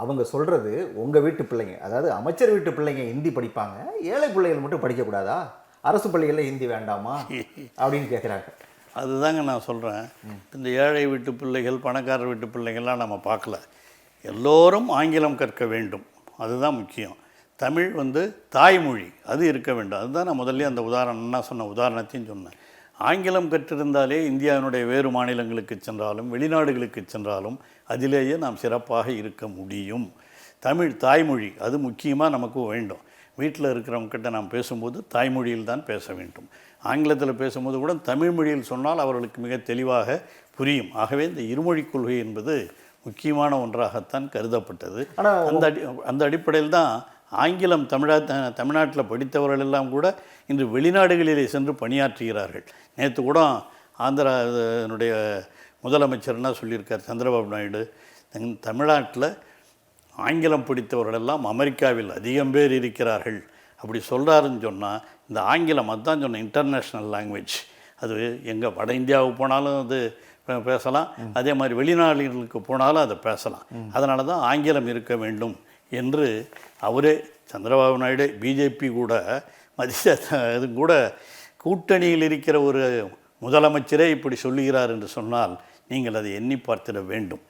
அவங்க சொல்கிறது உங்கள் வீட்டு பிள்ளைங்க, அதாவது அமைச்சர் வீட்டு பிள்ளைங்க ஹிந்தி படிப்பாங்க, ஏழை பிள்ளைகள் மட்டும் படிக்கக்கூடாதா, அரசு பள்ளிகளில் ஹிந்தி வேண்டாமா அப்படின்னு கேட்குறாங்க. அதுதாங்க நான் சொல்கிறேன். இந்த ஏழை வீட்டு பிள்ளைகள், பணக்காரர் வீட்டு பிள்ளைகள்லாம் நம்ம பார்க்கல. எல்லோரும் ஆங்கிலம் கற்க வேண்டும், அதுதான் முக்கியம். தமிழ் தாய்மொழி, அது இருக்க வேண்டும். அதுதான் நான் முதல்ல அந்த உதாரணம் சொன்ன உதாரணத்தையும் சொன்னேன். ஆங்கிலம் கற்றிருந்தாலே இந்தியாவினுடைய வேறு மாநிலங்களுக்கு சென்றாலும் வெளிநாடுகளுக்கு சென்றாலும் அதிலேயே நாம் சிறப்பாக இருக்க முடியும். தமிழ் தாய்மொழி அது முக்கியமாக நமக்கு வேண்டும். வீட்டில் இருக்கிறவங்கக்கிட்ட நாம் பேசும்போது தாய்மொழியில் தான் பேச வேண்டும். ஆங்கிலத்தில் பேசும்போது கூட தமிழ் மொழியில் சொன்னால் அவர்களுக்கு மிக தெளிவாக புரியும். ஆகவே இந்த இருமொழி கொள்கை என்பது முக்கியமான ஒன்றாகத்தான் கருதப்பட்டது. அந்த அடிப்படையில் தான் ஆங்கிலம் தமிழ்நாட்டில் படித்தவர்கள் எல்லாம் கூட இன்று வெளிநாடுகளிலே சென்று பணியாற்றுகிறார்கள். நேற்று கூட ஆந்திரானுடைய முதலமைச்சர் என்ன சொல்லியிருக்கார், சந்திரபாபு நாயுடு, தமிழ்நாட்டில் ஆங்கிலம் படித்தவர்களெல்லாம் அமெரிக்காவில் அதிகம் பேர் இருக்கிறார்கள் அப்படி சொல்கிறாருன்னு சொன்னால், இந்த ஆங்கிலம் அதுதான் சொன்னேன், இன்டர்நேஷ்னல் லாங்குவேஜ். அது எங்கே வட இந்தியாவுக்கு போனாலும் அது பேசலாம், அதே மாதிரி வெளிநாடுகளுக்கு போனாலும் அதை பேசலாம். அதனால தான் ஆங்கிலம் இருக்க வேண்டும் என்று அவரே சந்திரபாபு நாயுடு, பிஜேபி கூட மத்திய இது கூட கூட்டணியில் இருக்கிற ஒரு முதலமைச்சரே இப்படி சொல்லுகிறார் என்று சொன்னால் நீங்கள் அதை எண்ணி பார்த்திட வேண்டும்.